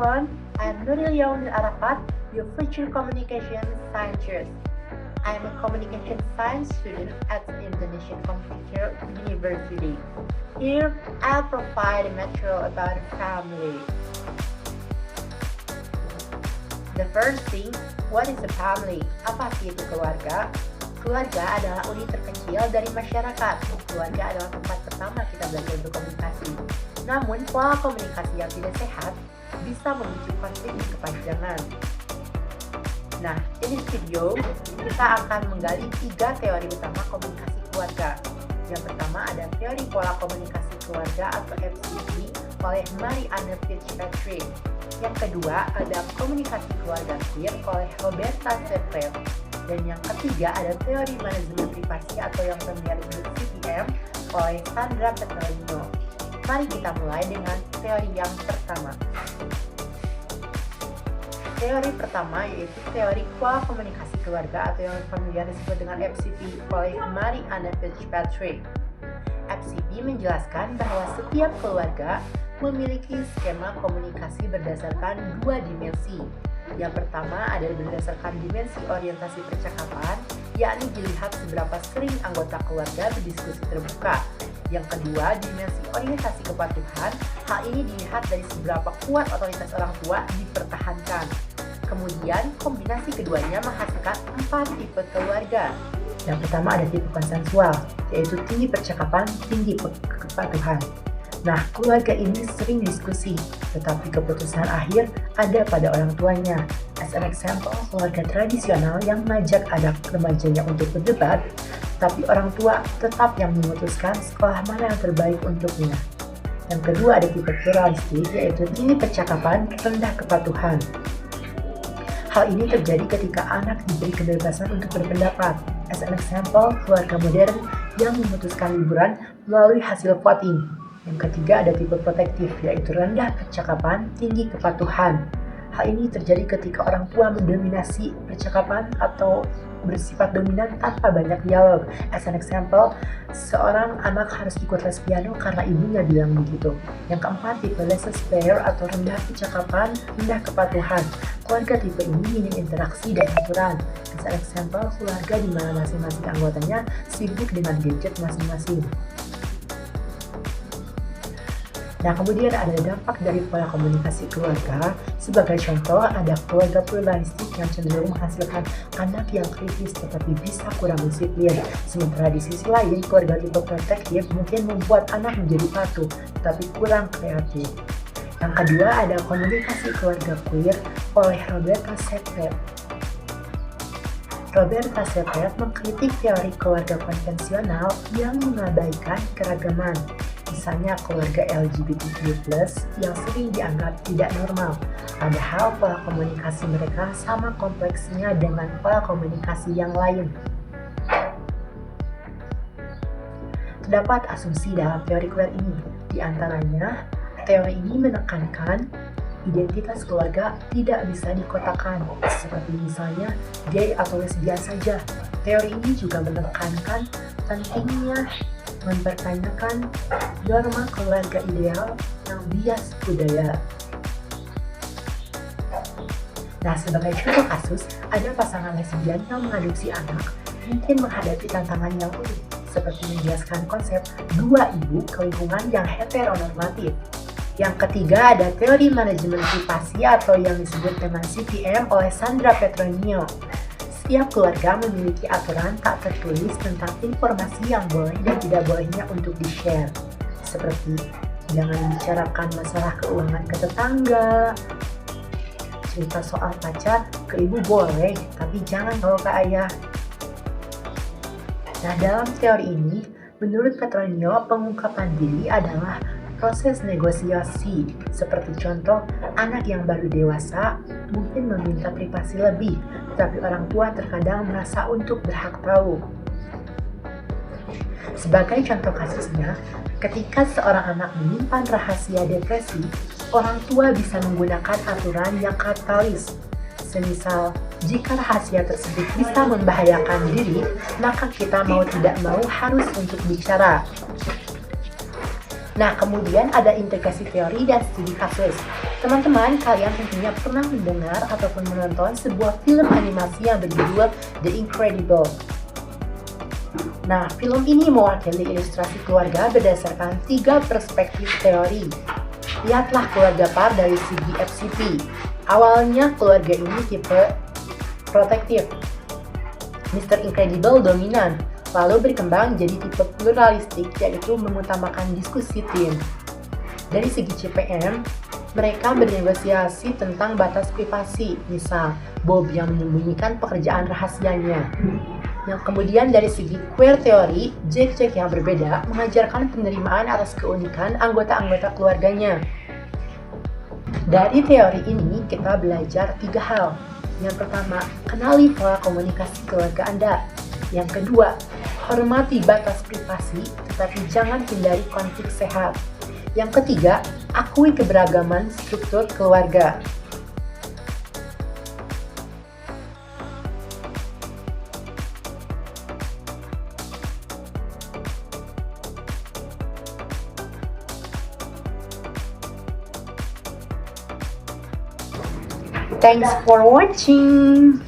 everyone, I'm Nuril Yaumil Arafat, your future communication scientist. I'm a communication science student at Indonesian Computer University. Here, I'll provide material about family. The first thing, what is a family? Apa sih itu keluarga? Keluarga adalah unit terkecil dari masyarakat. Keluarga adalah tempat pertama kita belajar berkomunikasi. Namun, pola komunikasi yang tidak sehat bisa memicu konflik di kepanjangan. Nah, in this video, kita akan menggali 3 teori utama komunikasi keluarga. Yang pertama ada teori pola komunikasi keluarga atau FCK oleh Marianne Fitzpatrick. Yang kedua ada komunikasi keluarga queer oleh Roberta Sepret. Dan yang ketiga ada teori manajemen privasi atau yang familiar disebut CPM oleh Sandra Petronio. Mari kita mulai dengan teori yang pertama. Teori pertama yaitu teori pola komunikasi keluarga atau yang familiar disebut dengan FCP oleh Marianne Fitzpatrick. FCP menjelaskan bahwa setiap keluarga memiliki skema komunikasi berdasarkan 2 dimensi. Yang pertama ada berdasarkan dimensi orientasi percakapan, yakni dilihat seberapa sering anggota keluarga berdiskusi terbuka. Yang kedua, dimensi orientasi kepatuhan, hal ini dilihat dari seberapa kuat otoritas orang tua dipertahankan. Kemudian, kombinasi keduanya menghasilkan 4 tipe keluarga. Yang pertama ada tipe konsensual, yaitu tinggi percakapan, tinggi kepatuhan. Nah, keluarga ini sering diskusi, tetapi keputusan akhir ada pada orang tuanya. As an example, keluarga tradisional yang mengajak anak remajanya untuk berdebat, tapi orang tua tetap yang memutuskan sekolah mana yang terbaik untuknya. Yang kedua ada tipe pluralistik, yaitu tinggi percakapan, rendah kepatuhan. Hal ini terjadi ketika anak diberi kebebasan untuk berpendapat. As an example, keluarga modern yang memutuskan liburan melalui hasil voting. Yang ketiga ada tipe protektif, yaitu rendah percakapan, tinggi kepatuhan. Hal ini terjadi ketika orang tua mendominasi percakapan atau bersifat dominan tanpa banyak dialog. As an example, seorang anak harus ikut les piano karena ibunya bilang begitu. Yang keempat, tipe laissez-faire atau rendah percakapan, rendah kepatuhan. Keluarga tipe ini minim interaksi dan aturan. As an example, keluarga di mana masing-masing anggotanya sibuk dengan gadget masing-masing. Nah, kemudian ada dampak dari pola komunikasi keluarga. Sebagai contoh, ada keluarga pluralistik yang cenderung menghasilkan anak yang kritis tetapi bisa kurang disiplin. Sementara di sisi lain, keluarga tipe protektif mungkin membuat anak menjadi patuh tetapi kurang kreatif. Yang kedua ada komunikasi keluarga queer oleh Roberta Sepret. Roberta Sepret mengkritik teori keluarga konvensional yang mengabaikan keragaman. Misalnya keluarga LGBTQ+ yang sering dianggap tidak normal. Padahal pola komunikasi mereka sama kompleksnya dengan pola komunikasi yang lain. Terdapat asumsi dalam teori queer ini. Di antaranya, teori ini menekankan identitas keluarga tidak bisa dikotakan, seperti misalnya gay atau lesbian saja. Teori ini juga menekankan pentingnya mempertanyakan norma keluarga ideal yang bias budaya. Nah, sebagai contoh kasus, ada pasangan lesbian yang mengadopsi anak mungkin menghadapi tantangan yang unik, seperti menjelaskan konsep 2 ibu ke lingkungan yang heteronormatif. Yang ketiga ada teori manajemen privasi atau yang disebut dengan CPM oleh Sandra Petronio. Setiap keluarga memiliki aturan tak tertulis tentang informasi yang boleh dan tidak bolehnya untuk di-share. Seperti jangan membicarakan masalah keuangan ke tetangga, cerita soal pacar ke ibu boleh, tapi jangan bawa ke ayah. Nah, dalam teori ini, menurut Petronio, pengungkapan diri adalah proses negosiasi. Seperti contoh, anak yang baru dewasa mungkin meminta privasi lebih, tetapi orang tua terkadang merasa untuk berhak tahu. Sebagai contoh kasusnya, ketika seorang anak menyimpan rahasia depresi, orang tua bisa menggunakan aturan yang katalis. Semisal, jika rahasia tersebut bisa membahayakan diri, maka kita mau tidak mau harus untuk bicara. Nah, kemudian ada integrasi teori dan studi kasus. Teman-teman, kalian tentunya pernah mendengar ataupun menonton sebuah film animasi yang berjudul The Incredible. Nah, film ini mewakili ilustrasi keluarga berdasarkan 3 perspektif teori. Lihatlah keluarga Parr dari segi FCP. Awalnya keluarga ini tipe protektif. Mr. Incredible dominan, lalu berkembang jadi tipe pluralistik, yaitu mengutamakan diskusi tim. Dari segi CPM, mereka bernegosiasi tentang batas privasi, misal Bob yang menyembunyikan pekerjaan rahasianya. Yang kemudian dari segi queer teori, Jack yang berbeda mengajarkan penerimaan atas keunikan anggota-anggota keluarganya. Dari teori ini kita belajar 3 hal. Yang pertama, kenali pola komunikasi keluarga Anda. Yang kedua, hormati batas privasi, tetapi jangan hindari konflik sehat. Yang ketiga, akui keberagaman struktur keluarga. Thanks for watching.